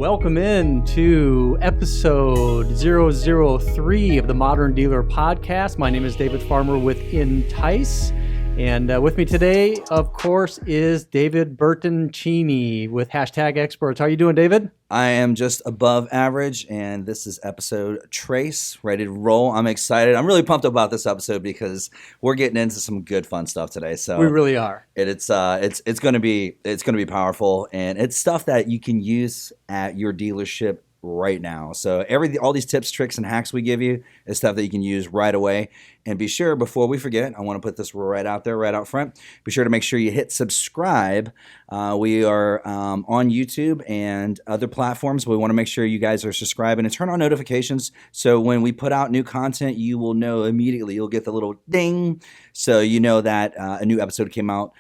Welcome in to episode 003 of the Modern Dealer Podcast. My name is David Farmer with Entice. And with me today, of course, is David Bertoncini with Hashtag Experts. How are you doing, David? I am just above average, and this is episode Trace, ready to roll. I'm excited. I'm really pumped about this episode because we're getting into some good fun stuff today. So we really are. It's going to be powerful, and it's stuff that you can use at your dealership right now. So all these tips, tricks, and hacks we give you is stuff that you can use right away. And be sure, before we forget, I want to put this right out there, right out front. Be sure to make sure you hit subscribe. We are on YouTube and other platforms. We want to make sure you guys are subscribing and turn on notifications. So when we put out new content, you will know immediately. You'll get the little ding. So you know that a new episode came out.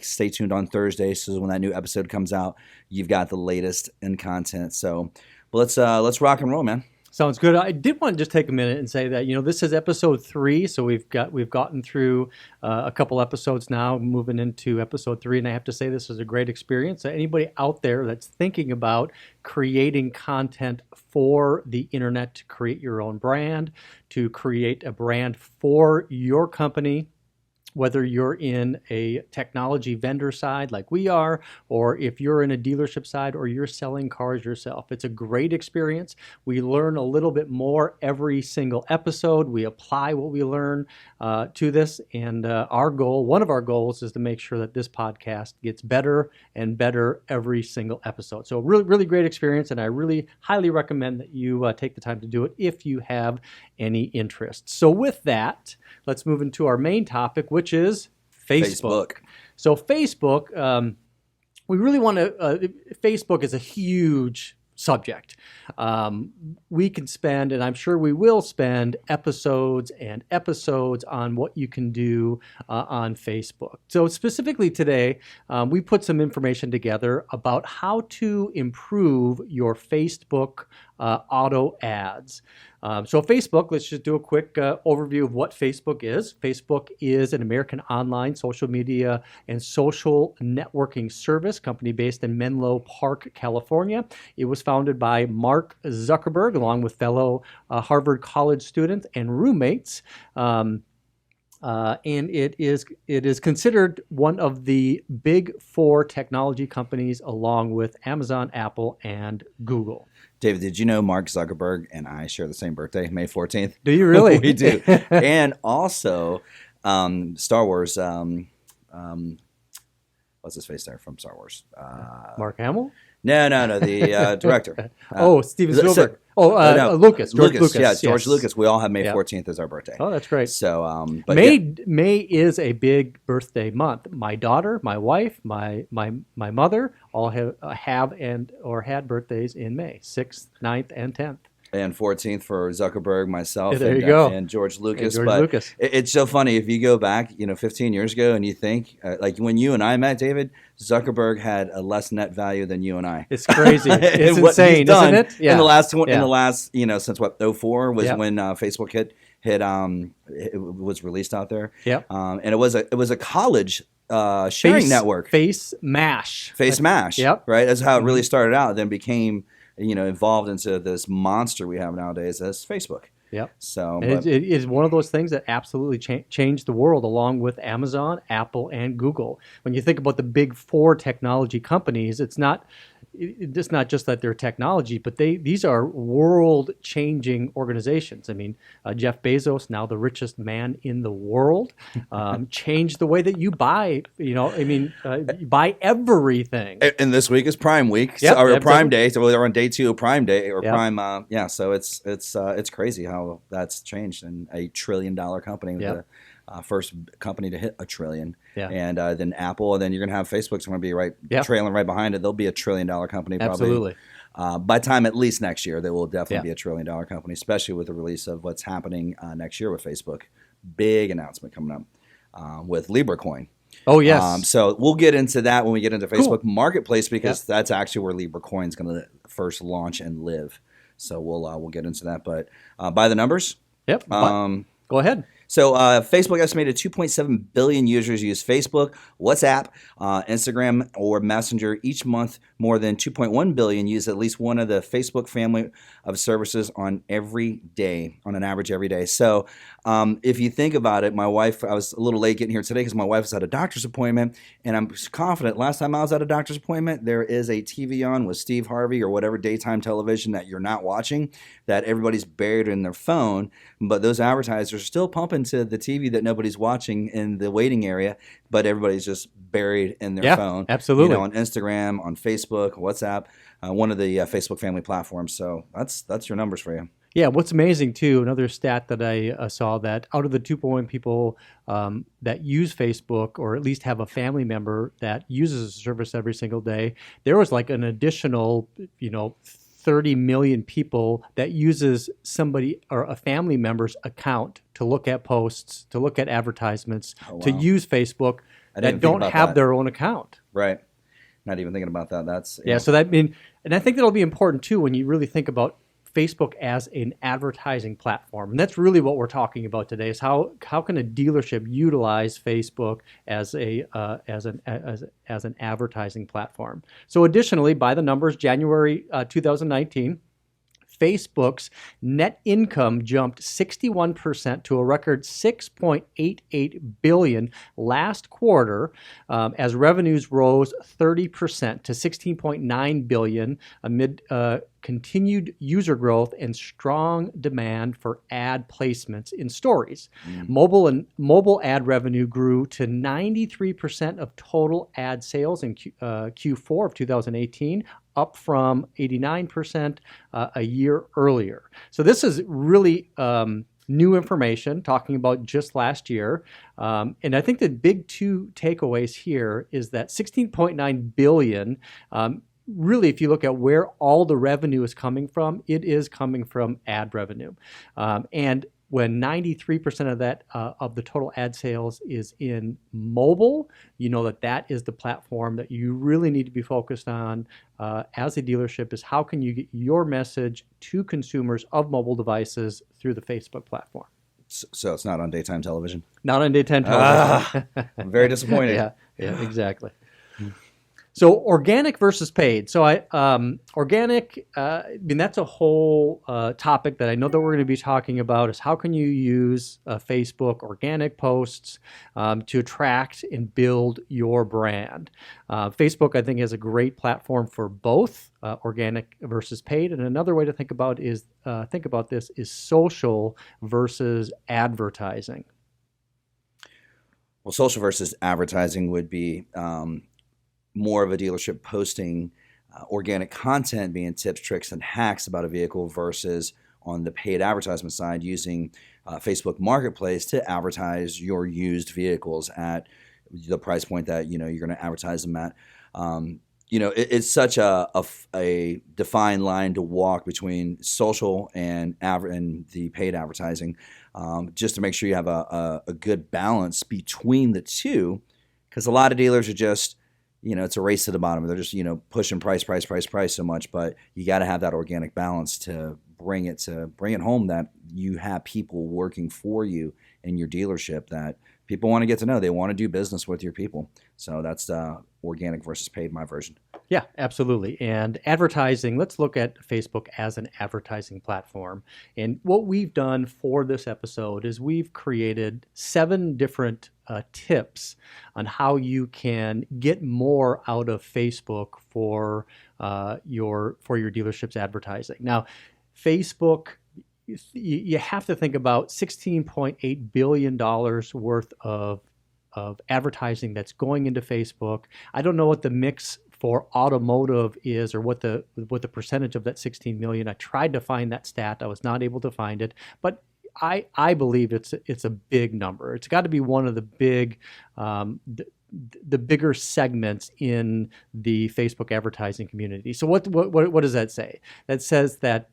Stay tuned on Thursday. So when that new episode comes out, you've got the latest in content. So let's rock and roll, man. Sounds good. I did want to just take a minute and say that, this is episode 3, so we've gotten through a couple episodes now, moving into episode 3, and I have to say this is a great experience. Anybody out there that's thinking about creating content for the internet to create your own brand, to create a brand for your company, whether you're in a technology vendor side like we are, or if you're in a dealership side or you're selling cars yourself. It's a great experience. We learn a little bit more every single episode. We apply what we learn to this. And one of our goals is to make sure that this podcast gets better and better every single episode. So really, really great experience. And I really highly recommend that you take the time to do it if you have any interest. So with that, let's move into our main topic, which is Facebook. So Facebook, we really want to, Facebook is a huge subject. We can spend, and I'm sure we will spend, episodes and episodes on what you can do on Facebook. So specifically today, we put some information together about how to improve your Facebook auto ads. So Facebook, let's just do a quick overview of what Facebook is. Facebook is an American online social media and social networking service company based in Menlo Park, California. It was founded by Mark Zuckerberg along with fellow Harvard College students and roommates. And it is considered one of the big 4 technology companies along with Amazon, Apple, and Google. David, did you know Mark Zuckerberg and I share the same birthday, May 14th? Do you really? We do. And also, Star Wars, what's his face there from Star Wars? Mark Hamill? No, the director. Steven Spielberg. Lucas. George Lucas. Yeah, George Lucas. We all have May 14th as our birthday. Oh, that's great. So, May is a big birthday month. My daughter, my wife, my mother all have or had birthdays in May, 6th, 9th, and 10th. And 14th for Zuckerberg, myself, and George Lucas. Lucas. It's so funny if you go back, 15 years ago, and you think like when you and I met, David, Zuckerberg had a less net value than you and I. It's crazy. It's insane, isn't it? Yeah. In the last, since 2004 was when Facebook it was released out there. Yeah. And it was a college sharing network. Face Mash. Yep. Right. That's how it really started out. Then became evolved into this monster we have nowadays as Facebook. Yep. So it is one of those things that absolutely changed the world, along with Amazon, Apple, and Google. When you think about the big 4 technology companies, it's not just that they're technology, but these are world-changing organizations. I mean, Jeff Bezos, now the richest man in the world, changed the way that you buy. You buy everything. And this week is Prime Week, or Prime Day. So we're on day 2 of Prime Day or Prime. So it's crazy how that's changed. And $1 trillion company with the first company to hit $1 trillion. Yeah. And then Apple, and then you're going to have Facebook's going to be trailing right behind it. They'll be $1 trillion company probably. Absolutely. By time at least next year, they will definitely be $1 trillion company, especially with the release of what's happening next year with Facebook. Big announcement coming up with LibreCoin. Oh, yes. So we'll get into that when we get into Facebook Marketplace, because that's actually where LibreCoin is going to first launch and live. So we'll get into that. But by the numbers. Yep. Go ahead. So Facebook estimated 2.7 billion users use Facebook, WhatsApp, Instagram, or Messenger each month. More than 2.1 billion use at least one of the Facebook family of services on an average every day. So if you think about it, my wife, I was a little late getting here today because my wife was at a doctor's appointment, and I'm confident last time I was at a doctor's appointment, there is a TV on with Steve Harvey or whatever daytime television that you're not watching, that everybody's buried in their phone, but those advertisers are still pumping to the TV that nobody's watching in the waiting area, but everybody's just buried in their phone. Absolutely. On Instagram, on Facebook, WhatsApp, one of the Facebook family platforms. So that's your numbers for you. Yeah, what's amazing too, another stat that I saw, that out of the 2.1 people that use Facebook, or at least have a family member that uses the service every single day, there was like an additional, 30 million people that uses somebody or a family member's account to look at posts, to look at advertisements, to use Facebook that don't have their own account. Right. Not even thinking about that. That's So and I think that'll be important too when you really think about Facebook as an advertising platform. And that's really what we're talking about today, is how can a dealership utilize Facebook as an advertising platform. So additionally, by the numbers, January 2019, Facebook's net income jumped 61% to a record $6.88 billion last quarter, as revenues rose 30% to $16.9 billion amid continued user growth and strong demand for ad placements in stories. Mobile ad revenue grew to 93% of total ad sales in Q4 of 2018, up from 89% a year earlier. So this is really new information talking about just last year. And I think the big two takeaways here is that 16.9 billion, really, if you look at where all the revenue is coming from, it is coming from ad revenue. And when 93% of that of the total ad sales is in mobile, you know that is the platform that you really need to be focused on as a dealership, is how can you get your message to consumers of mobile devices through the Facebook platform. So it's not on daytime television? Not on daytime television. I'm very disappointed. Yeah, exactly. So organic versus paid. So organic, that's a whole topic that I know that we're going to be talking about, is how can you use Facebook organic posts to attract and build your brand. Facebook, I think, is a great platform for both organic versus paid. And another way to think about this is social versus advertising. Well, social versus advertising would be more of a dealership posting organic content, being tips, tricks, and hacks about a vehicle, versus on the paid advertisement side using Facebook Marketplace to advertise your used vehicles at the price point that you're going to advertise them at. It's such a defined line to walk between social and the paid advertising, just to make sure you have a good balance between the two, because a lot of dealers are just it's a race to the bottom. They're just, pushing price so much, but you got to have that organic balance to bring it home, that you have people working for you in your dealership that people want to get to know. They want to do business with your people. So that's the organic versus paid, my version. Yeah, absolutely. And advertising, let's look at Facebook as an advertising platform. And what we've done for this episode is we've created 7 different tips on how you can get more out of Facebook for your dealership's advertising. Now, Facebook, you have to think about $16.8 billion worth of advertising that's going into Facebook. I don't know what the mix for automotive is, or what the percentage of that 16 million. I tried to find that stat. I was not able to find it, but I believe it's a big number. It's got to be one of the big the bigger segments in the Facebook advertising community. So what does that say? That says that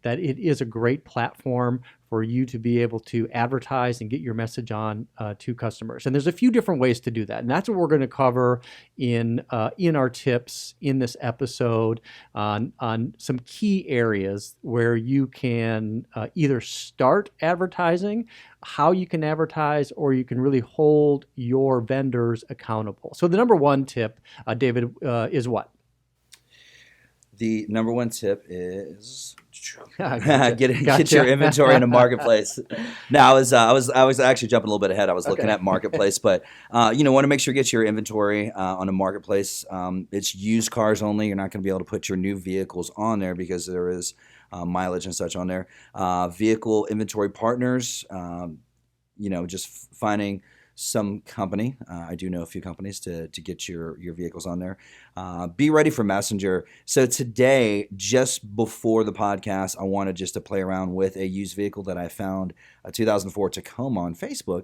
it is a great platform for you to be able to advertise and get your message on to customers. And there's a few different ways to do that. And that's what we're going to cover in our tips in this episode on some key areas where you can either start advertising, how you can advertise, or you can really hold your vendors accountable. So the number one tip, David, is what? The number one tip is Gotcha. get your inventory in a marketplace. Now, I was actually jumping a little bit ahead. I was looking at marketplace, but want to make sure you get your inventory on a marketplace. It's used cars only. You're not going to be able to put your new vehicles on there because there is mileage and such on there. Vehicle inventory partners. Just finding some company. I do know a few companies to get your vehicles on there. Be ready for Messenger. So today, just before the podcast, I wanted just to play around with a used vehicle that I found, a 2004 Tacoma on Facebook.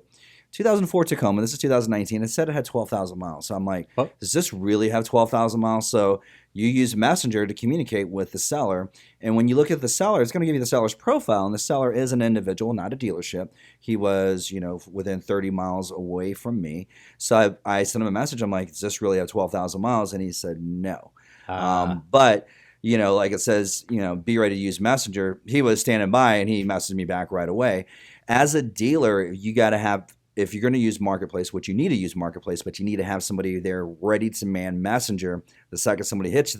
2004 Tacoma, this is 2019. It said it had 12,000 miles. So I'm like, does this really have 12,000 miles? So you use Messenger to communicate with the seller. And when you look at the seller, it's going to give you the seller's profile. And the seller is an individual, not a dealership. He was, within 30 miles away from me. So I sent him a message. I'm like, does this really have 12,000 miles? And he said, no. But like it says, be ready to use Messenger. He was standing by and he messaged me back right away. As a dealer, you got to have, if you're going to use Marketplace, which you need to use Marketplace, but you need to have somebody there ready to man Messenger. The second somebody hits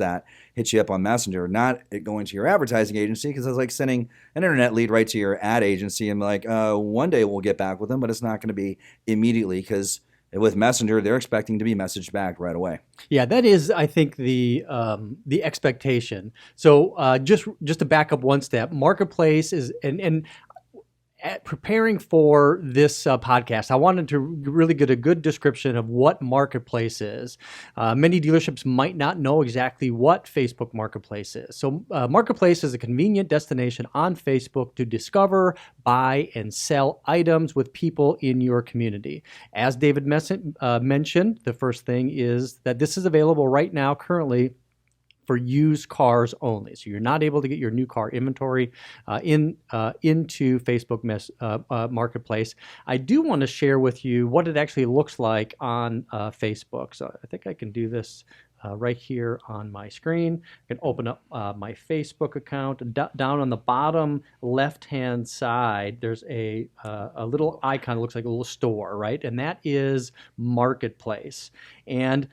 you up on Messenger, not going to your advertising agency, because it's like sending an internet lead right to your ad agency and like, one day we'll get back with them, but it's not going to be immediately, because with Messenger, they're expecting to be messaged back right away. Yeah, that is, I think, the expectation. So just to back up one step, Marketplace is, and at preparing for this podcast, I wanted to really get a good description of what Marketplace is. Many dealerships might not know exactly what Facebook Marketplace is. So Marketplace is a convenient destination on Facebook to discover, buy, and sell items with people in your community. As David mentioned, the first thing is that this is available right now currently for used cars only. So you're not able to get your new car inventory into Facebook Marketplace. I do want to share with you what it actually looks like on Facebook. So I think I can do this right here on my screen. I can open up my Facebook account. Down on the bottom left-hand side, there's a little icon that looks like a little store, right? And that is Marketplace. And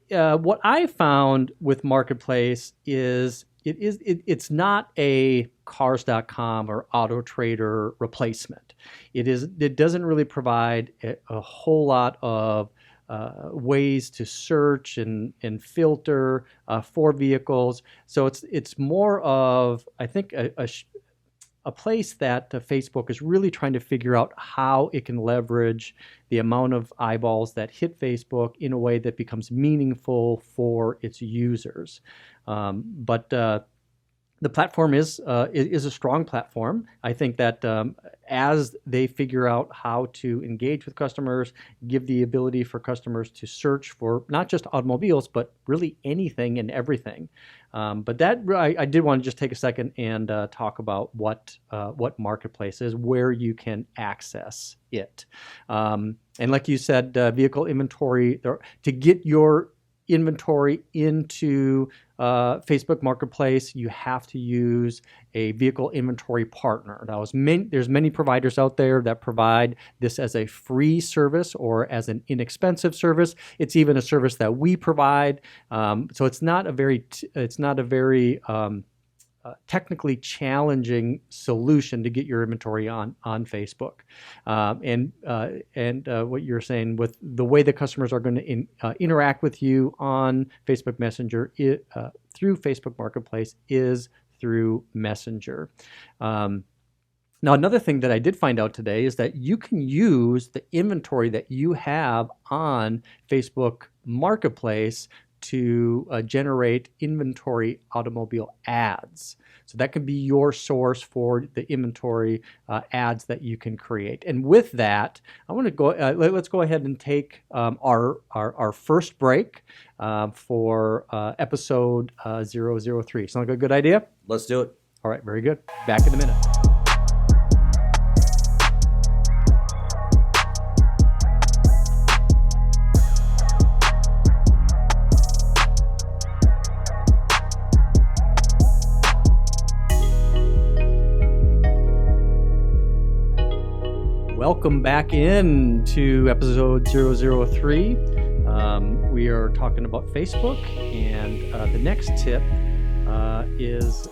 what I found with Marketplace is it's not a Cars.com or Auto Trader replacement. It doesn't really provide a whole lot of ways to search and filter for vehicles. So it's more of, I think, a place that Facebook is really trying to figure out how it can leverage the amount of eyeballs that hit Facebook in a way that becomes meaningful for its users. But the platform is a strong platform. I think that as they figure out how to engage with customers, give the ability for customers to search for not just automobiles, but really anything and everything. But that I did want to just take a second and talk about what Marketplace is, where you can access it. And like you said, vehicle inventory, to get your inventory into Facebook Marketplace, you have to use a vehicle inventory partner. Now, there's many providers out there that provide this as a free service or as an inexpensive service. It's even a service that we provide. So it's not a very technically challenging solution to get your inventory on Facebook. And what you're saying with the way the customers are going to interact with you on Facebook Messenger through Facebook Marketplace is through Messenger. Now, another thing that I did find out today is that you can use the inventory that you have on Facebook Marketplace to generate inventory automobile ads. So that could be your source for the inventory ads that you can create. And with that, I want to go. Let's go ahead and take our first break for episode 003. Sound like a good idea? Let's do it. All right, very good. Back in a minute. welcome back in to episode 003. We are talking about Facebook, and the next tip is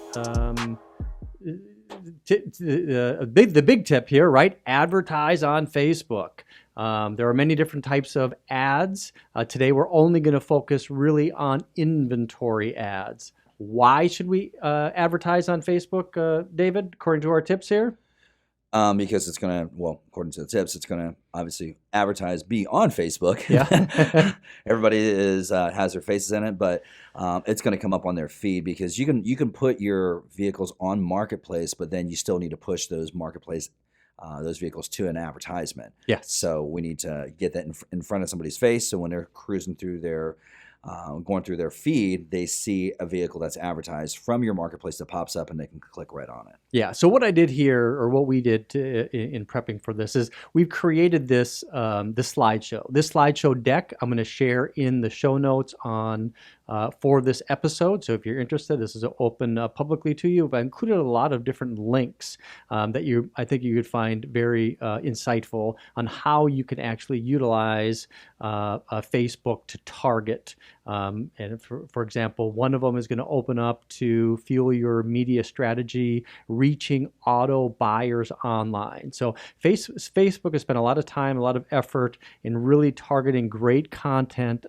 the big tip here, right? Advertise on Facebook. There are many different types of ads. Today we're only going to focus really on inventory ads. Why should we advertise on Facebook, David, according to our tips here? Because it's going to, well, according to the tips, it's going to obviously be on Facebook. Yeah. Everybody has their faces in it, but it's going to come up on their feed because you can put your vehicles on Marketplace, but then you still need to push those those vehicles to an advertisement. Yes. So we need to get that in front of somebody's face. So when they're cruising through going through their feed, they see a vehicle that's advertised from your Marketplace that pops up and they can click right on it. Yeah. So what I did here, or what we did in prepping for this, is we've created this slideshow. This slideshow deck I'm going to share in the show notes for this episode. So if you're interested, this is open publicly to you. But I included a lot of different links that I think you could find very insightful on how you can actually utilize Facebook to target. And for example, one of them is going to open up to fuel your media strategy, reaching auto buyers online. So Facebook has spent a lot of time, a lot of effort in really targeting great content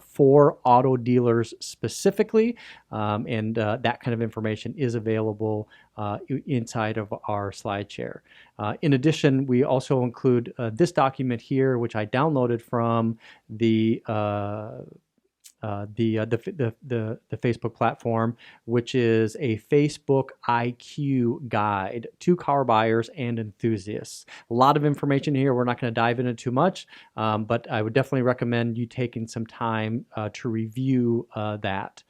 for auto dealers specifically, and that kind of information is available inside of our SlideShare. In addition, we also include this document here, which I downloaded from the Facebook platform, which is a Facebook IQ guide to car buyers and enthusiasts. A lot of information here. We're not going to dive into too much, but I would definitely recommend you taking some time to review that.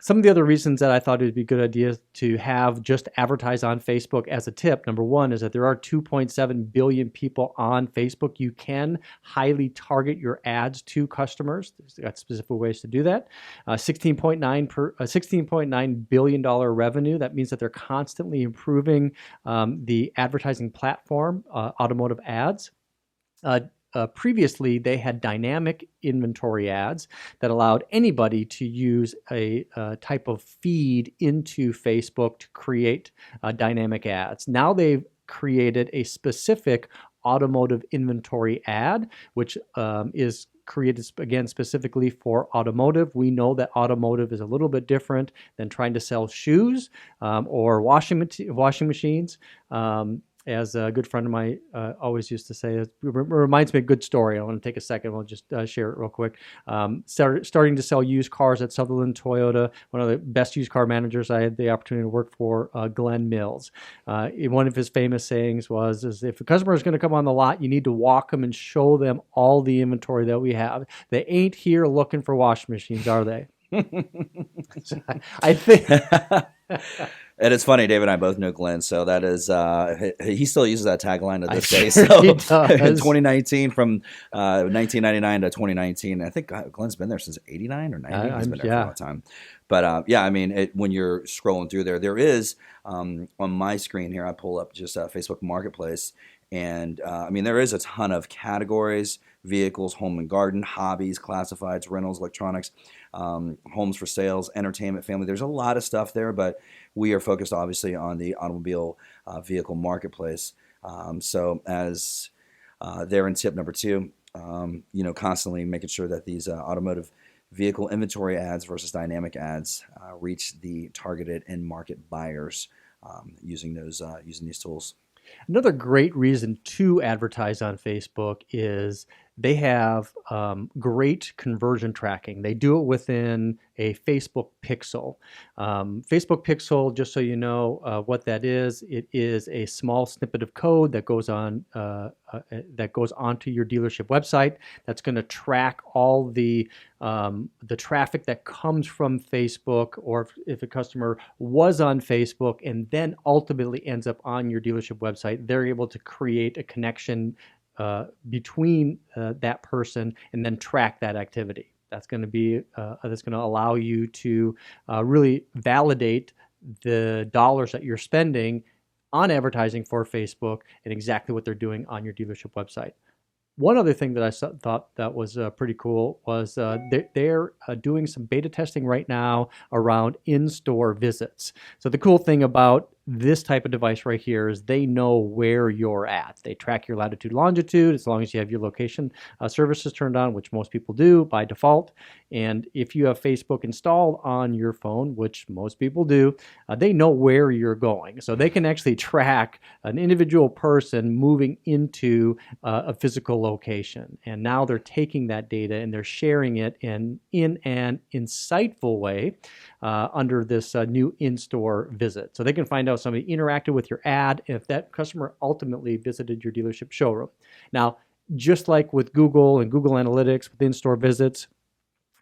Some of the other reasons that I thought it would be a good idea to have just advertise on Facebook as a tip, number one, is that there are 2.7 billion people on Facebook. You can highly target your ads to customers. There's got specific ways to do that. $16.9 billion revenue. That means that they're constantly improving the advertising platform, automotive ads. Previously, they had dynamic inventory ads that allowed anybody to use a type of feed into Facebook to create dynamic ads. Now they've created a specific automotive inventory ad, which is created again specifically for automotive. We know that automotive is a little bit different than trying to sell shoes or washing machines. As a good friend of mine always used to say, it reminds me of a good story. I want to take a second. We'll just share it real quick. Starting to sell used cars at Sutherland Toyota, one of the best used car managers I had the opportunity to work for, Glenn Mills. One of his famous sayings is if a customer is going to come on the lot, you need to walk them and show them all the inventory that we have. They ain't here looking for washing machines, are they? I think... And it's funny, David and I both know Glenn, so that is he still uses that tagline to this day. So in 2019, from 1999 to 2019, I think Glenn's been there since '89 or '90. He's been there for a long time. But yeah, I mean, when you're scrolling through there is on my screen here, I pull up just Facebook Marketplace, and I mean, there is a ton of categories: vehicles, home and garden, hobbies, classifieds, rentals, electronics, homes for sales, entertainment, family. There's a lot of stuff there, but we are focused obviously on the automobile vehicle marketplace. So as there in tip number 2, constantly making sure that these automotive vehicle inventory ads versus dynamic ads reach the targeted end market buyers using these tools. Another great reason to advertise on Facebook is they have great conversion tracking. They do it within a Facebook pixel. Facebook pixel, just so you know what that is, it is a small snippet of code that goes on that goes onto your dealership website. That's going to track all the traffic that comes from Facebook, or if a customer was on Facebook and then ultimately ends up on your dealership website, they're able to create a connection between that person and then track that activity. That's going to allow you to really validate the dollars that you're spending on advertising for Facebook and exactly what they're doing on your dealership website. One other thing that I thought that was pretty cool was they're doing some beta testing right now around in-store visits. So the cool thing about this type of device right here is they know where you're at. They track your latitude, longitude, as long as you have your location services turned on, which most people do by default. And if you have Facebook installed on your phone, which most people do, they know where you're going. So they can actually track an individual person moving into a physical location. And now they're taking that data and they're sharing it in an insightful way under this new in-store visit. So they can find out somebody interacted with your ad and if that customer ultimately visited your dealership showroom. Now, just like with Google and Google Analytics with in-store visits,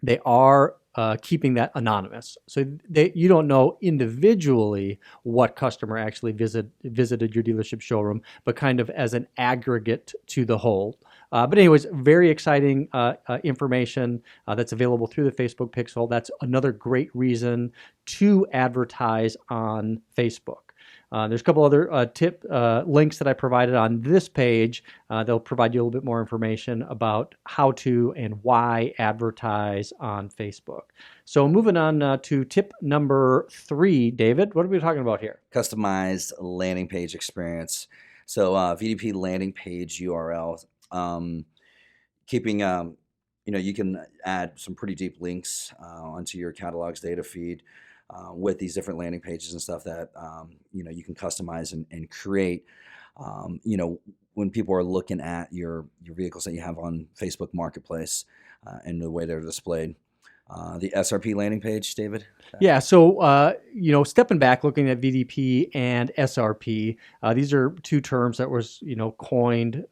they are keeping that anonymous. So you don't know individually what customer actually visited your dealership showroom, but kind of as an aggregate to the whole. But anyways, very exciting information that's available through the Facebook Pixel. That's another great reason to advertise on Facebook. There's a couple other tip links that I provided on this page. They'll provide you a little bit more information about how to and why advertise on Facebook. So moving on to tip number 3, David, what are we talking about here? Customized landing page experience. So VDP landing page URL. Keeping, you can add some pretty deep links onto your catalog's data feed. With these different landing pages and stuff that you can customize and create. When people are looking at your vehicles that you have on Facebook Marketplace and the way they're displayed. The SRP landing page, David? Yeah, so stepping back, looking at VDP and SRP, these are two terms that was coined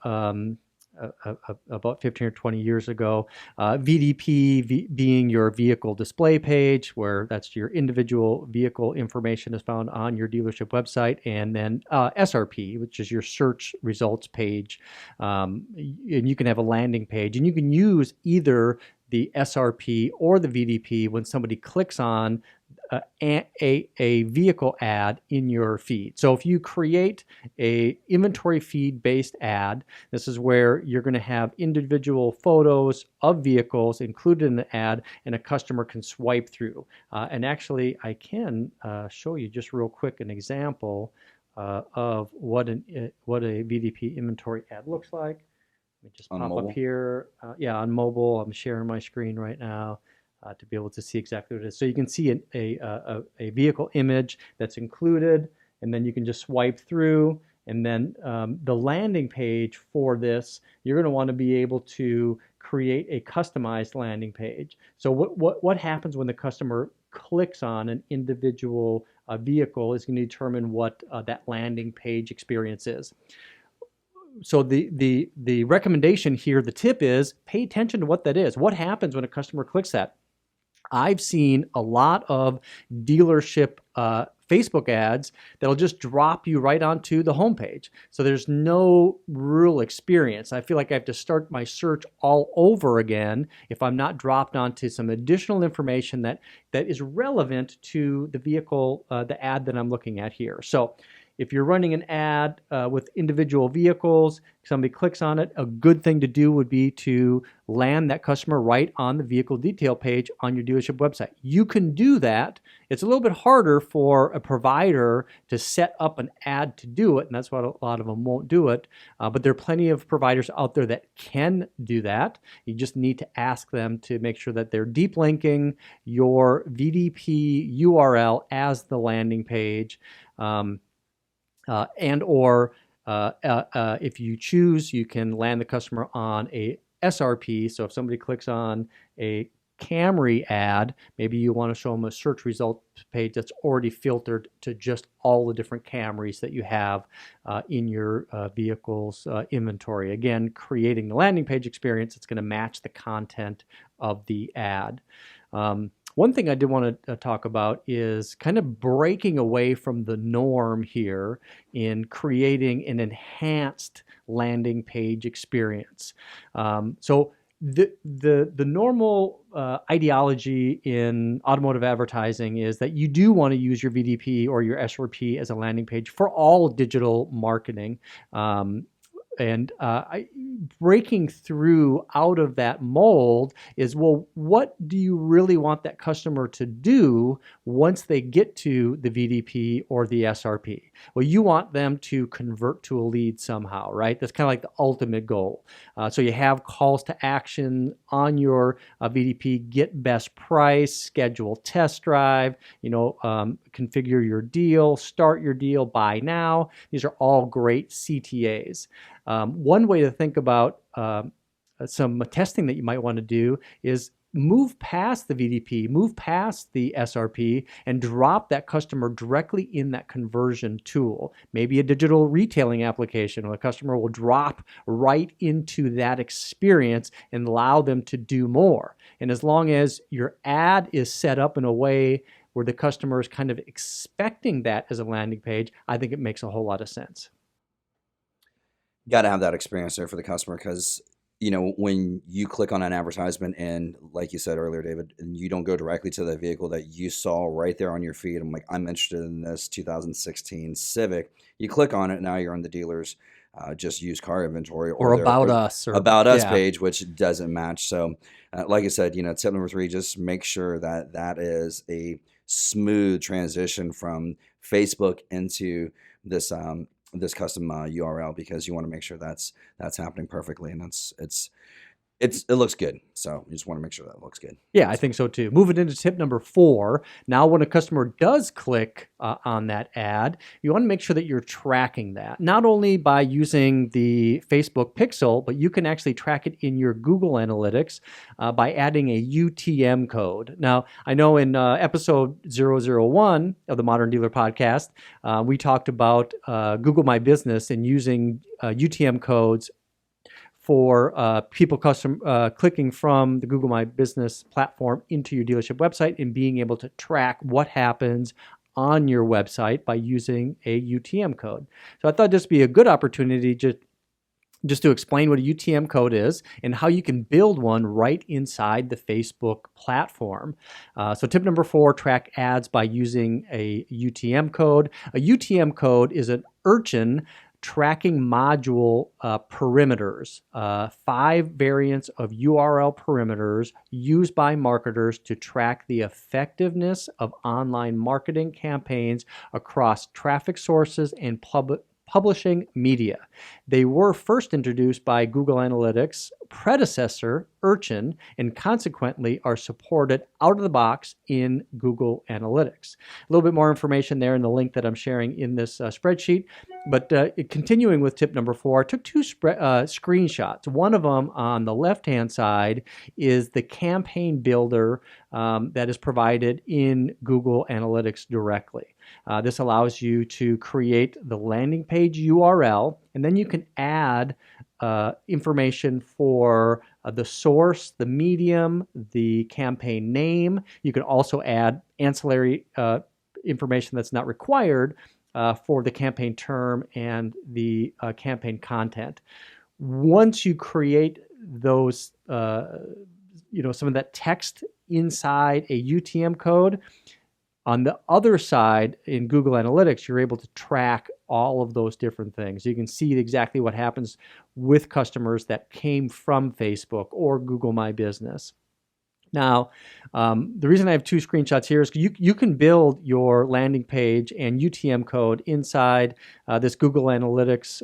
about 15 or 20 years ago. VDP being your vehicle display page, where that's your individual vehicle information is found on your dealership website, and then SRP, which is your search results page. And you can have a landing page, and you can use either the SRP or the VDP when somebody clicks on a vehicle ad in your feed. So if you create a inventory feed based ad, this is where you're going to have individual photos of vehicles included in the ad, and a customer can swipe through. And actually, I can show you just real quick an example of what a VDP inventory ad looks like. Let me just pop up here. On mobile. I'm sharing my screen right now. To be able to see exactly what it is. So you can see a vehicle image that's included, and then you can just swipe through, and then the landing page for this, you're going to want to be able to create a customized landing page. So what happens when the customer clicks on an individual vehicle is going to determine what that landing page experience is. So the recommendation here, the tip is pay attention to what that is. What happens when a customer clicks that? I've seen a lot of dealership Facebook ads that'll just drop you right onto the homepage. So there's no real experience. I feel like I have to start my search all over again if I'm not dropped onto some additional information that is relevant to the vehicle, the ad that I'm looking at here. So if you're running an ad with individual vehicles, somebody clicks on it, a good thing to do would be to land that customer right on the vehicle detail page on your dealership website. You can do that. It's a little bit harder for a provider to set up an ad to do it, and that's why a lot of them won't do it. But there are plenty of providers out there that can do that. You just need to ask them to make sure that they're deep linking your VDP URL as the landing page. If you choose, you can land the customer on a SRP. So if somebody clicks on a Camry ad, maybe you want to show them a search result page that's already filtered to just all the different Camrys that you have in your vehicle's inventory. Again, creating the landing page experience that's going to match the content of the ad. One thing I did want to talk about is kind of breaking away from the norm here in creating an enhanced landing page experience. So the normal ideology in automotive advertising is that you do want to use your VDP or your SRP as a landing page for all digital marketing. And breaking through out of that mold is, well, what do you really want that customer to do once they get to the VDP or the SRP? Well, you want them to convert to a lead somehow, right? That's kind of like the ultimate goal. So you have calls to action on your VDP: get best price, schedule test drive, configure your deal, start your deal, buy now. These are all great CTAs. One way to think about some testing that you might want to do is move past the VDP, move past the SRP, and drop that customer directly in that conversion tool. Maybe a digital retailing application where the customer will drop right into that experience and allow them to do more. And as long as your ad is set up in a way where the customer is kind of expecting that as a landing page, I think it makes a whole lot of sense. Got to have that experience there for the customer, because when you click on an advertisement and, like you said earlier, David, and you don't go directly to the vehicle that you saw right there on your feed, I'm interested in this 2016 Civic. You click on it, and now you're on the dealer's just used car inventory or about us, page, which doesn't match. So like I said, tip number 3, just make sure that is a smooth transition from Facebook into this custom URL, because you want to make sure that's happening perfectly, and it looks good. So you just want to make sure that looks good. Yeah, I think so too. Moving into tip number 4. Now, when a customer does click on that ad, you want to make sure that you're tracking that, not only by using the Facebook pixel, but you can actually track it in your Google Analytics by adding a UTM code. Now, I know in episode 001 of the Modern Dealer Podcast, we talked about Google My Business and using UTM codes for people clicking from the Google My Business platform into your dealership website and being able to track what happens on your website by using a UTM code. So I thought this would be a good opportunity just to explain what a UTM code is and how you can build one right inside the Facebook platform. So tip number 4, track ads by using a UTM code. A UTM code is an Urchin tracking module perimeters, 5 variants of URL perimeters used by marketers to track the effectiveness of online marketing campaigns across traffic sources and publishing media. They were first introduced by Google Analytics' predecessor, Urchin, and consequently are supported out of the box in Google Analytics. A little bit more information there in the link that I'm sharing in this spreadsheet. But continuing with tip number 4, I took 2 screenshots. One of them on the left-hand side is the campaign builder that is provided in Google Analytics directly. This allows you to create the landing page URL, and then you can add information for the source, the medium, the campaign name. You can also add ancillary information that's not required for the campaign term and the campaign content. Once you create those, some of that text inside a UTM code, on the other side in Google Analytics, you're able to track all of those different things. You can see exactly what happens with customers that came from Facebook or Google My Business. Now, the reason I have 2 screenshots here is you can build your landing page and UTM code inside this Google Analytics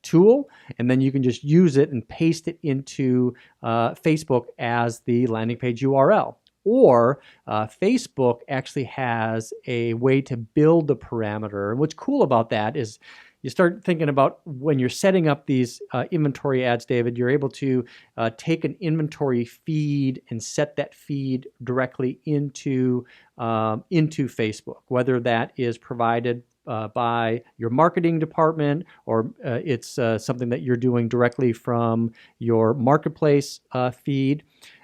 tool, and then you can just use it and paste it into Facebook as the landing page URL. Or Facebook actually has a way to build the parameter. And what's cool about that is you start thinking about when you're setting up these inventory ads, David, you're able to take an inventory feed and set that feed directly into Facebook, whether that is provided by your marketing department or it's something that you're doing directly from your marketplace feed.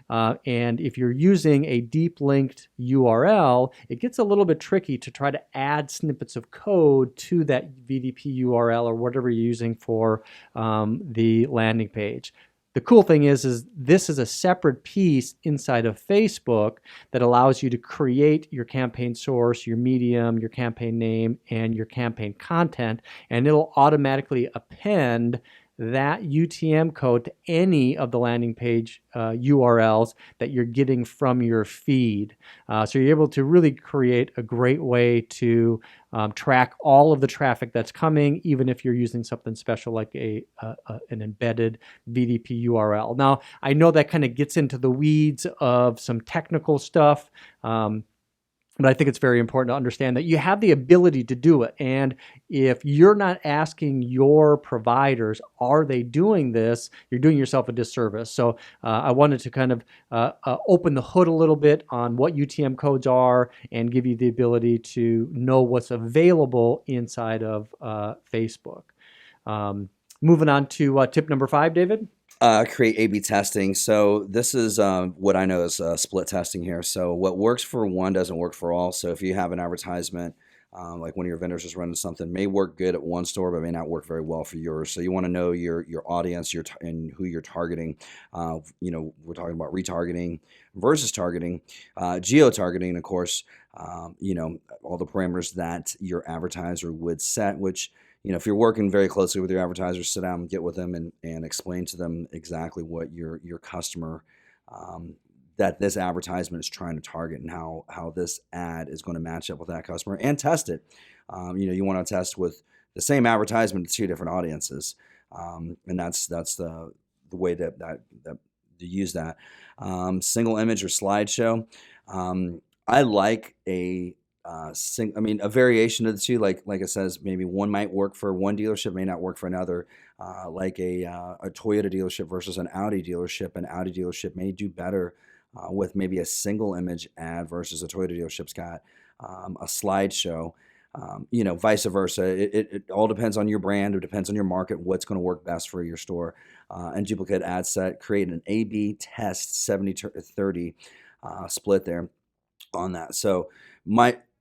And if you're using a deep linked URL, it gets a little bit tricky to try to add snippets of code to that VDP URL or whatever you're using for the landing page. the cool thing is this is a separate piece inside of Facebook that allows you to create your campaign source, your medium, your campaign name, and your campaign content, and it'll automatically append that UTM code to any of the landing page URLs that you're getting from your feed. So you're able to really create a great way to track all of the traffic that's coming, even if you're using something special like an embedded VDP URL. Now, I know that kind of gets into the weeds of some technical stuff. But I think it's very important to understand that you have the ability to do it. And if you're not asking your providers, are they doing this, you're doing yourself a disservice. So I wanted to kind of open the hood a little bit on what UTM codes are and give you the ability to know what's available inside of Facebook. Moving on to tip number 5, David. Create A/B testing. So this is what I know is split testing here. So what works for one doesn't work for all. So if you have an advertisement, like one of your vendors is running something, may work good at one store, but may not work very well for yours. So you want to know your audience, and who you're targeting. We're talking about retargeting versus targeting, geo-targeting, of course. All the parameters that your advertiser would set, which if you're working very closely with your advertisers, sit down and get with them and explain to them exactly what your customer, that this advertisement is trying to target, and how this ad is going to match up with that customer, and test it. You want to test with the same advertisement to 2 different audiences, and that's the way that to use that. Single image or slideshow. I like a variation of the 2, like it says, maybe one might work for one dealership, may not work for another. Like a Toyota dealership versus an Audi dealership. An Audi dealership may do better with maybe a single image ad versus a Toyota dealership's got a slideshow. Vice versa. It all depends on your brand. It depends on your market, what's going to work best for your store. And duplicate ad set, create an A/B test 70-30 split there on that. So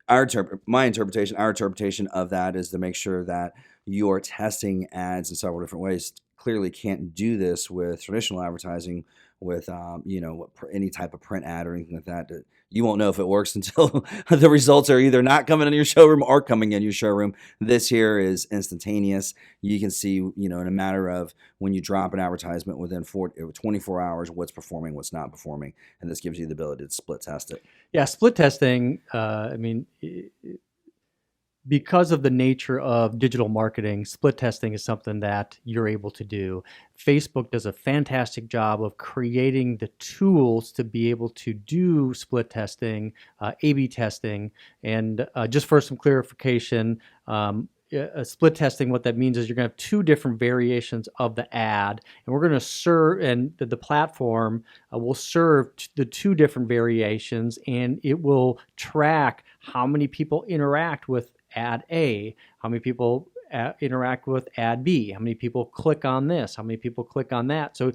our interpretation of that is to make sure that you are testing ads in several different ways. Clearly can't do this with traditional advertising with any type of print ad or anything like that. You won't know if it works until the results are either not coming in your showroom or coming in your showroom. This here is instantaneous. You can see, in a matter of when you drop an advertisement within 24 hours, what's performing, what's not performing. And this gives you the ability to split test it. Yeah, split testing, because of the nature of digital marketing, split testing is something that you're able to do. Facebook does a fantastic job of creating the tools to be able to do split testing, A/B testing, and just for some clarification, split testing, what that means is you're going to have 2 different variations of the ad, and we're going to serve, and the platform will serve the 2 different variations, and it will track how many people interact with ad A, how many people interact with ad B, how many people click on this, how many people click on that. So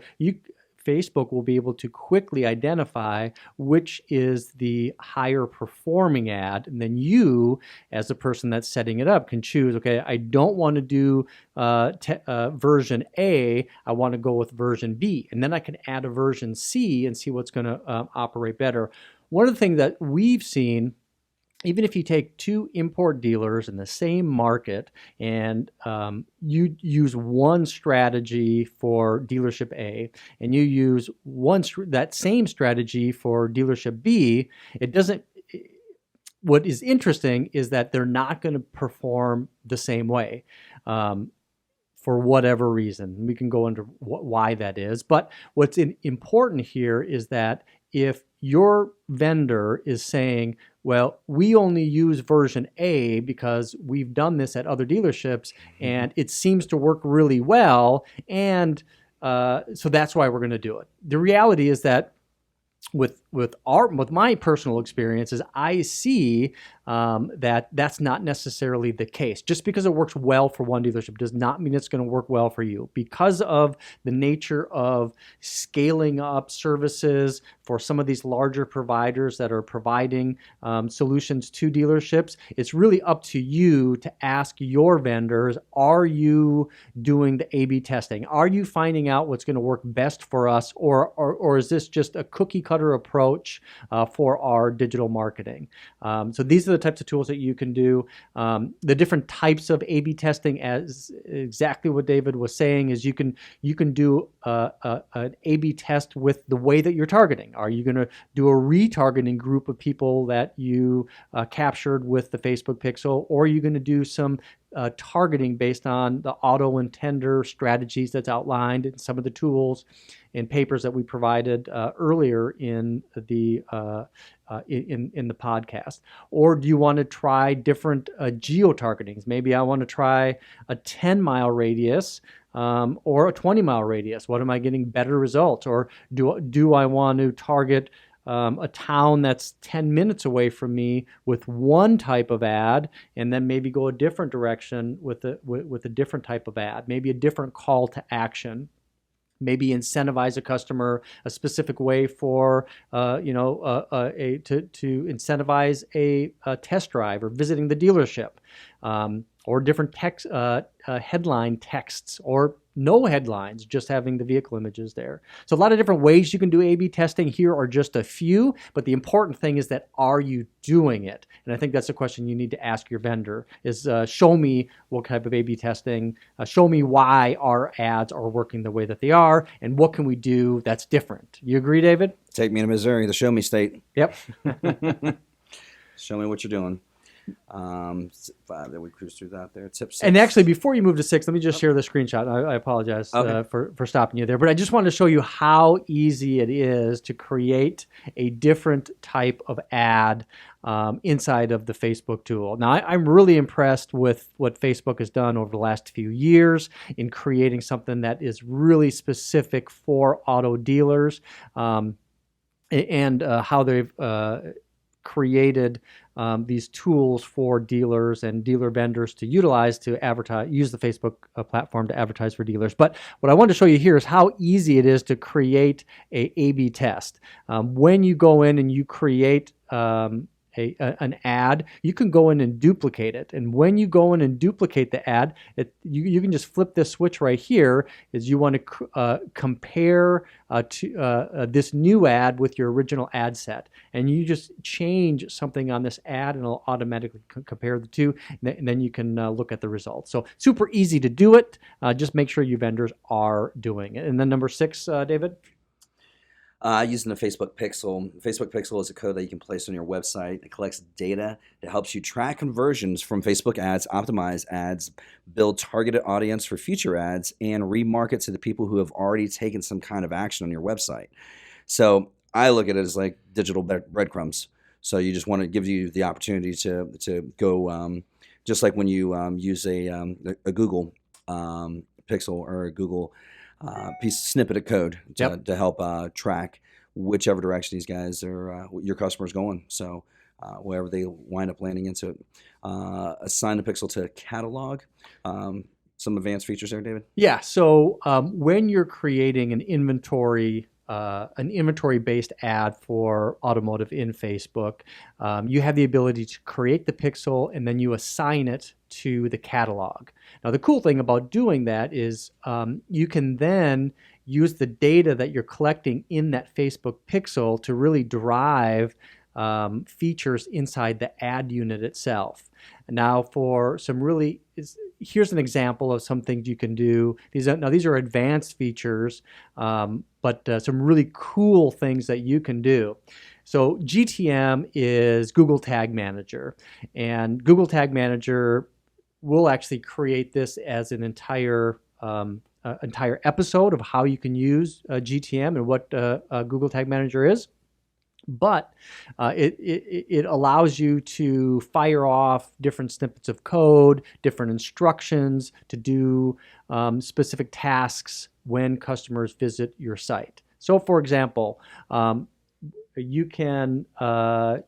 Facebook will be able to quickly identify which is the higher performing ad, and then you, as the person that's setting it up, can choose, okay, I don't want to do version A, I want to go with version B, and then I can add a version C and see what's going to operate better. One of the things that we've seen, even if you take 2 import dealers in the same market and you use one strategy for dealership A and you use that same strategy for dealership B, what is interesting is that they're not going to perform the same way. For whatever reason. We can go into why that is. But what's important here is that if your vendor is saying, well, we only use version A because we've done this at other dealerships and it seems to work really well, and so that's why we're going to do it. The reality is that with with my personal experiences, I see that that's not necessarily the case. Just because it works well for one dealership does not mean it's going to work well for you. Because of the nature of scaling up services for some of these larger providers that are providing solutions to dealerships, it's really up to you to ask your vendors, are you doing the A/B testing? Are you finding out what's going to work best for us, or is this just a cookie cutter approach for our digital marketing? So these are the types of tools that you can do. The different types of A/B testing, as exactly what David was saying, is you can do an A/B test with the way that you're targeting. Are you going to do a retargeting group of people that you captured with the Facebook pixel, or are you going to do some targeting based on the auto intender strategies that's outlined in some of the tools and papers that we provided earlier in the in the podcast? Or do you want to try different geo-targetings? Maybe I want to try a 10-mile radius or a 20-mile radius. What am I getting better results? Or do I want to target a town that's 10 minutes away from me with one type of ad, and then maybe go a different direction with a different type of ad, maybe a different call to action? Maybe incentivize a customer a specific way for to incentivize a test drive or visiting the dealership, or different text headline texts, or no headlines, just having the vehicle images there. So a lot of different ways you can do A/B testing. Here are just a few, but the important thing is that, are you doing it? And I think that's a question you need to ask your vendor, is show me what type of A/B testing, show me why our ads are working the way that they are, and what can we do that's different. You agree, David? Take me to Missouri, the show me state. Yep. Show me what you're doing. 5, that we cruise through that there. Tip 6. And actually, before you move to 6, let me just share the screenshot. I apologize for stopping you there, but I just wanted to show you how easy it is to create a different type of ad inside of the Facebook tool. Now, I'm really impressed with what Facebook has done over the last few years in creating something that is really specific for auto dealers, and how they've created these tools for dealers and dealer vendors to utilize to use the Facebook platform to advertise for dealers. But what I wanted to show you here is how easy it is to create a A/B test. When you go in and you create an ad, you can go in and duplicate it. And when you go in and duplicate the ad, you can just flip this switch right here. Is you want to compare to this new ad with your original ad set, and you just change something on this ad, and it'll automatically compare the two, and then you can look at the results. So super easy to do it. Just make sure your vendors are doing it. And then number 6, David. Using the Facebook Pixel. Facebook Pixel is a code that you can place on your website. It collects data that helps you track conversions from Facebook ads, optimize ads, build targeted audience for future ads, and remarket to the people who have already taken some kind of action on your website. So I look at it as like digital breadcrumbs. So you just want to give you the opportunity to go, just like when you use a Google Pixel or a Google snippet of code to help track whichever direction these guys are, your customers going. So wherever they wind up landing into it. Assign the pixel to catalog. Some advanced features there, David? Yeah. So when you're creating an inventory-based ad for automotive in Facebook, you have the ability to create the pixel and then you assign it to the catalog. Now, the cool thing about doing that is you can then use the data that you're collecting in that Facebook pixel to really drive features inside the ad unit itself. Now, for some really, here's an example of some things you can do. These are advanced features, but some really cool things that you can do. So GTM is Google Tag Manager, and Google Tag Manager will actually create this as an entire episode of how you can use GTM and what Google Tag Manager is. But it allows you to fire off different snippets of code, different instructions to do specific tasks when customers visit your site. So, for example, you can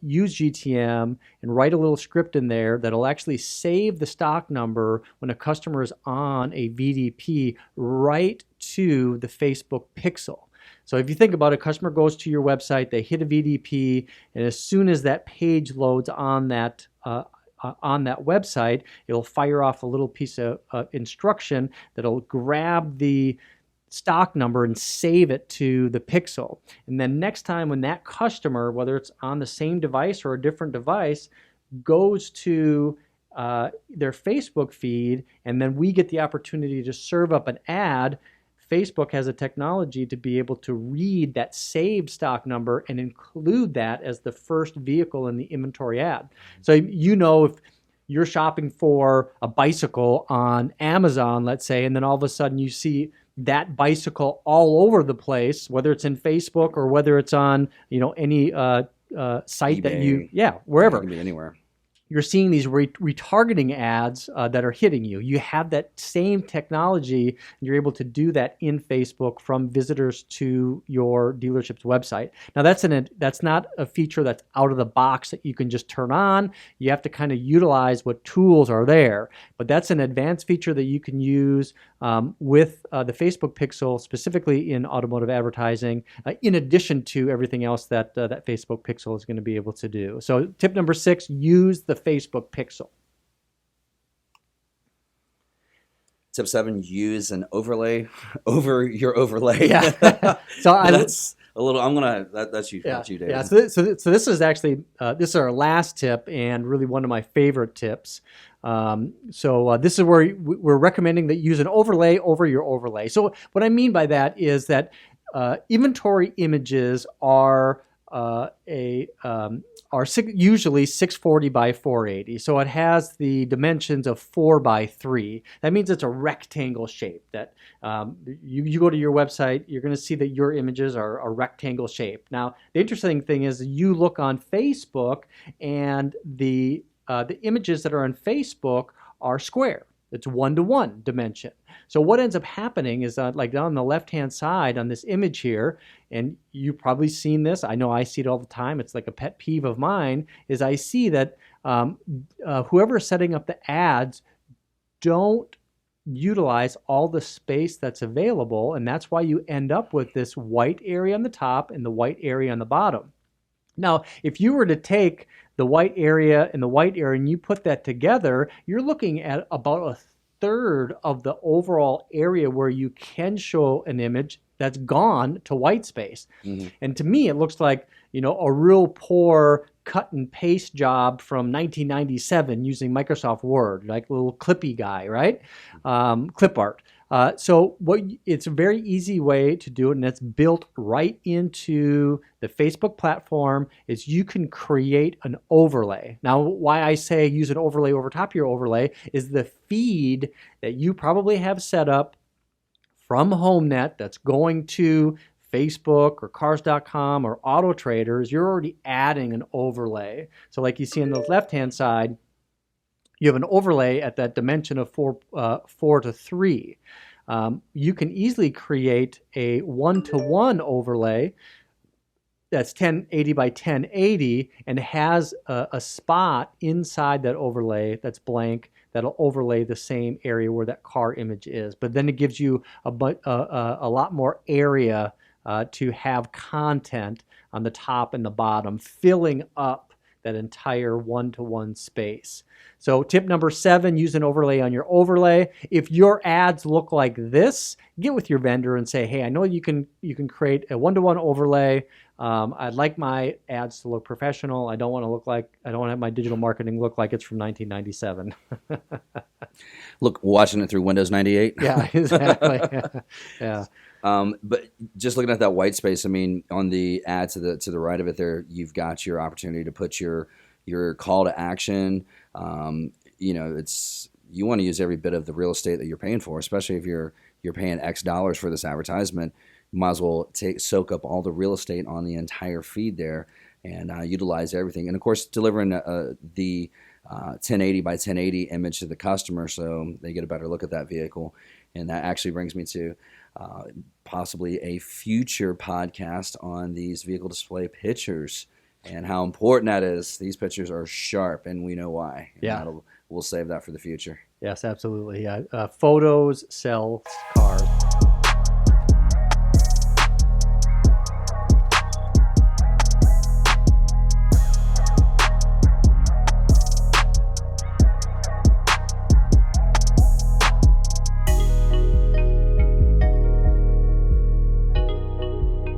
use GTM and write a little script in there that'll actually save the stock number when a customer is on a VDP right to the Facebook pixel. So if you think about it, a customer goes to your website, they hit a VDP, and as soon as that page loads on that website, it'll fire off a little piece of instruction that'll grab the stock number and save it to the pixel. And then next time when that customer, whether it's on the same device or a different device, goes to their Facebook feed, and then we get the opportunity to serve up an ad, Facebook has a technology to be able to read that saved stock number and include that as the first vehicle in the inventory ad. So if you're shopping for a bicycle on Amazon, let's say, and then all of a sudden you see that bicycle all over the place, whether it's in Facebook or whether it's on any site eBay. wherever. It can be anywhere. You're seeing these retargeting ads that are hitting you. You have that same technology, and you're able to do that in Facebook from visitors to your dealership's website. Now, that's not a feature that's out of the box that you can just turn on. You have to kind of utilize what tools are there. But that's an advanced feature that you can use with the Facebook pixel, specifically in automotive advertising, in addition to everything else that that Facebook pixel is going to be able to do. So tip number 6, use the Facebook pixel. Tip 7, use an overlay over your overlay. Yeah. So that's a little. That's you. That's you, Dave. Yeah. So this is actually this is our last tip and really one of my favorite tips. This is where we're recommending that you use an overlay over your overlay. So what I mean by that is that inventory images are usually 640 by 480. So it has the dimensions of 4 by 3. That means it's a rectangle shape. That you go to your website, you're going to see that your images are a rectangle shape. Now, the interesting thing is you look on Facebook, and the images that are on Facebook are square. It's 1-to-1 dimension. So what ends up happening is like down on the left-hand side on this image here, and you've probably seen this. I know I see it all the time. It's like a pet peeve of mine, is I see that whoever is setting up the ads don't utilize all the space that's available, and that's why you end up with this white area on the top and the white area on the bottom. Now, if you were to take the white area and the white area and you put that together, you're looking at about a third of the overall area where you can show an image that's gone to white space. Mm-hmm. And to me, it looks like, a real poor cut and paste job from 1997 using Microsoft Word, like a little clippy guy, right? Clip art. So it's a very easy way to do it, and it's built right into the Facebook platform, is you can create an overlay. Now, why I say use an overlay over top of your overlay is the feed that you probably have set up from HomeNet that's going to Facebook or Cars.com or Auto Traders. You're already adding an overlay. So like you see on the left-hand side, you have an overlay at that dimension of 4:3. You can easily create a 1-to-1 overlay that's 1080 by 1080 and has a spot inside that overlay that's blank that'll overlay the same area where that car image is. But then it gives you a lot more area to have content on the top and the bottom, filling up that entire 1-to-1 space. So tip number 7, use an overlay on your overlay. If your ads look like this, get with your vendor and say, hey, I know you can create a 1-to-1 overlay. I'd like my ads to look professional. I don't want to have my digital marketing look like it's from 1997. Look, watching it through Windows 98. Yeah, exactly. Yeah. But just looking at that white space, I mean, on the ad to the right of it there, you've got your opportunity to put your call to action. You want to use every bit of the real estate that you're paying for, especially if you're paying X dollars for this advertisement. You might as well soak up all the real estate on the entire feed there and utilize everything. And of course, delivering the 1080 by 1080 image to the customer so they get a better look at that vehicle. And that actually brings me to possibly a future podcast on these vehicle display pictures and how important that is. These pictures are sharp, and we know why. And we'll save that for the future. Yes, absolutely. Photos sell cars.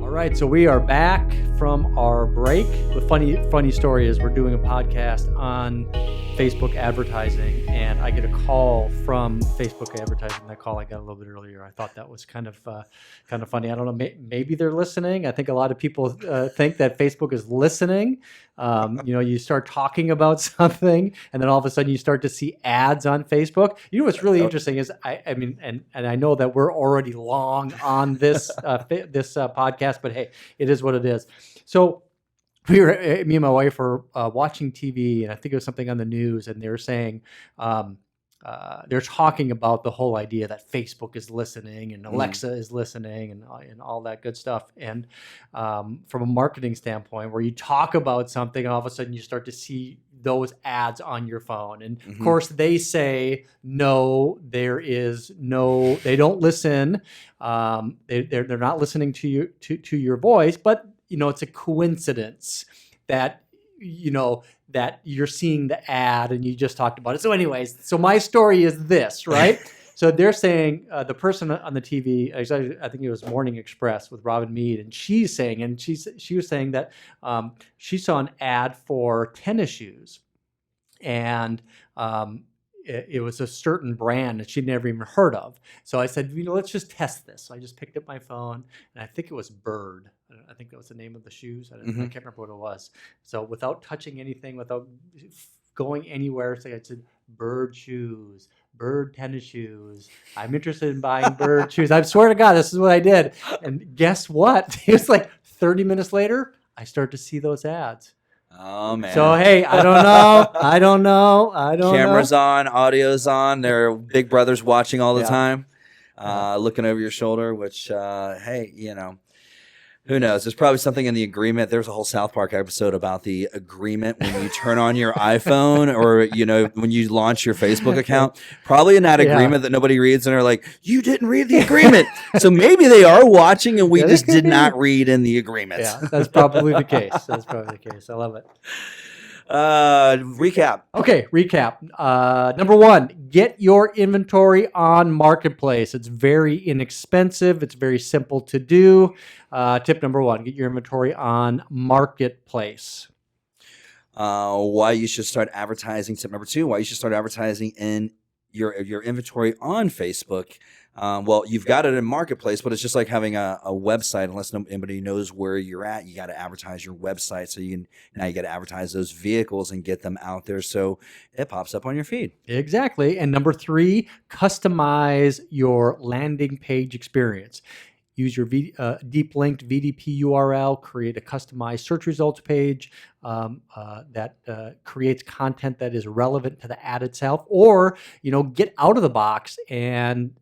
All right, so we are back from our break. The funny story is we're doing a podcast on Facebook advertising, and I get a call from Facebook advertising. That call I got a little bit earlier. I thought that was kind of funny. I don't know. Maybe they're listening. I think a lot of people think that Facebook is listening. You start talking about something, and then all of a sudden you start to see ads on Facebook. You know what's really interesting is I mean, and I know that we're already long on this podcast, but hey, it is what it is. So me and my wife were watching TV, and I think it was something on the news, and they were saying they're talking about the whole idea that Facebook is listening and Alexa is listening and all that good stuff. And from a marketing standpoint, where you talk about something, and all of a sudden you start to see those ads on your phone. And of course, they say no. They don't listen. They're not listening to your voice, but it's a coincidence that that you're seeing the ad and you just talked about it. So anyways, so my story is this, right? So they're saying the person on the TV, I think it was Morning Express with Robin Meade, and she was saying that she saw an ad for tennis shoes, and it was a certain brand that she'd never even heard of. So I said, let's just test this. So I just picked up my phone, and I think it was Bird. I think that was the name of the shoes. I can't remember what it was. So without touching anything, without going anywhere, so I said, Bird shoes, Bird tennis shoes. I'm interested in buying Bird shoes. I swear to God, this is what I did. And guess what? It was like 30 minutes later, I start to see those ads. Oh, man. So, hey, I don't know. Cameras on, audio's on. There are big brothers watching all the time, looking over your shoulder, which, hey, who knows? There's probably something in the agreement. There's a whole South Park episode about the agreement when you turn on your iPhone or, when you launch your Facebook account. Probably in that agreement that nobody reads and are like, you didn't read the agreement. So maybe they are watching and we just did not read in the agreement. Yeah, that's probably the case. I love it. Recap. Okay, recap. Number one, get your inventory on Marketplace. It's very inexpensive. It's very simple to do. Tip number one, get your inventory on Marketplace. Why you should start advertising. Tip number two, why you should start advertising in your inventory on Facebook. Well, you've got it in Marketplace, but it's just like having a website. Unless anybody knows where you're at, you got to advertise your website. So now you got to advertise those vehicles and get them out there so it pops up on your feed. Exactly. And number three, customize your landing page experience. Use your deep linked VDP URL, create a customized search results page that creates content that is relevant to the ad itself, or, get out of the box and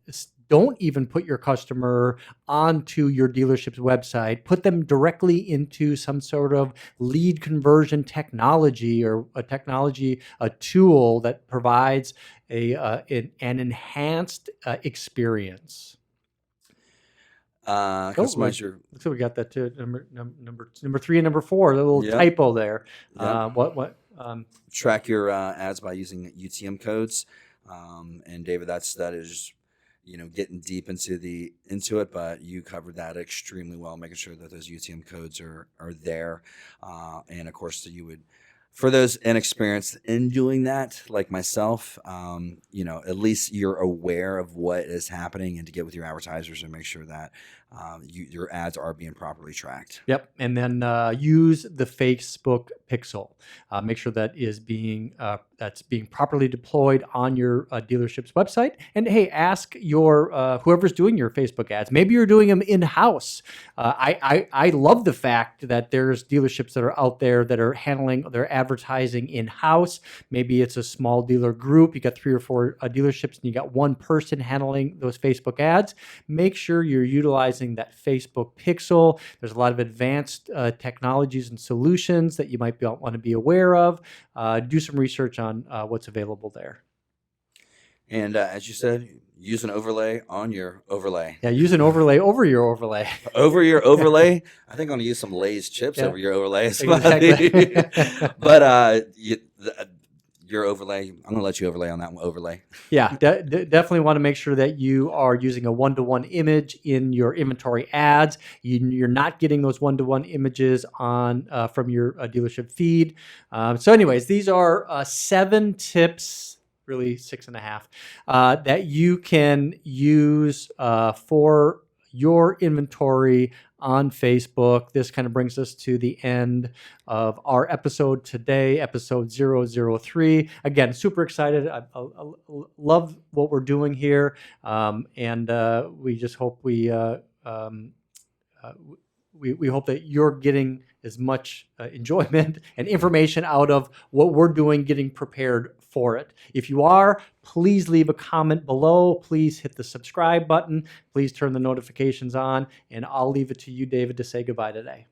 don't even put your customer onto your dealership's website. Put them directly into some sort of lead conversion technology or a tool that provides an enhanced experience. Customize your. So we got that too. Number three and number four. A little typo there. Yep. Track your ads by using UTM codes. And David, that is, getting deep into it, but you covered that extremely well, making sure that those UTM codes are there. And of course, you would. For those inexperienced in doing that, like myself, at least you're aware of what is happening and to get with your advertisers and make sure that your ads are being properly tracked. Yep, and then use the Facebook pixel. Make sure that is that's being properly deployed on your dealership's website. And hey, ask your whoever's doing your Facebook ads. Maybe you're doing them in house. I love the fact that there's dealerships that are out there that are handling their advertising in house. Maybe it's a small dealer group. You got 3 or 4 dealerships, and you got one person handling those Facebook ads. Make sure you're utilizing that Facebook pixel. There's a lot of advanced technologies and solutions that you might want to be aware of. Do some research on what's available there. And as you said, use an overlay on your overlay. Yeah, use an overlay over your overlay. Over your overlay? I think I'm going to use some Lay's chips over your overlay. Exactly. But your overlay, I'm going to let you overlay on that one overlay. Yeah, definitely want to make sure that you are using a 1-to-1 image in your inventory ads. You're not getting those 1-to-1 images on from your dealership feed. So anyways, these are 7 tips, really 6.5, that you can use for your inventory on Facebook. This kind of brings us to the end of our episode today, episode 003. Again, super excited. I love what we're doing here. And we just hope we hope that you're getting as much enjoyment and information out of what we're doing, getting prepared for it. If you are, please leave a comment below. Please hit the subscribe button. Please turn the notifications on, and I'll leave it to you, David, to say goodbye today.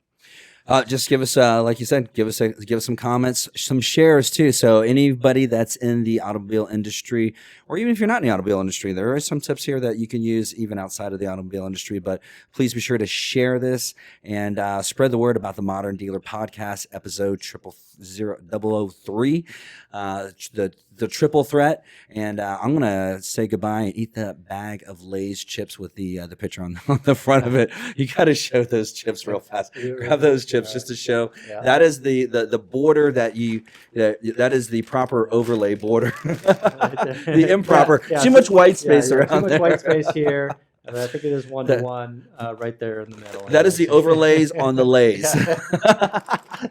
Just give us, like you said, give us some comments, some shares too. So anybody that's in the automobile industry, or even if you're not in the automobile industry, there are some tips here that you can use even outside of the automobile industry. But please be sure to share this and spread the word about the Modern Dealer Podcast, episode 003, the triple threat. And I'm gonna say goodbye and eat that bag of Lay's chips with the picture on the front of it. You got to show those chips real fast. Grab those chips just to show that is the border that is the proper overlay border. The improper, too much white space around there. Too much white space here. And I think it is 1-to-1 right there in the middle. That is the overlays on the Lays.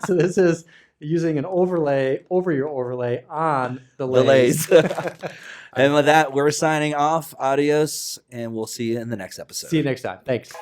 So this is using an overlay over your overlay on the Lays. And with that, we're signing off. Adios, and we'll see you in the next episode. See you next time. Thanks.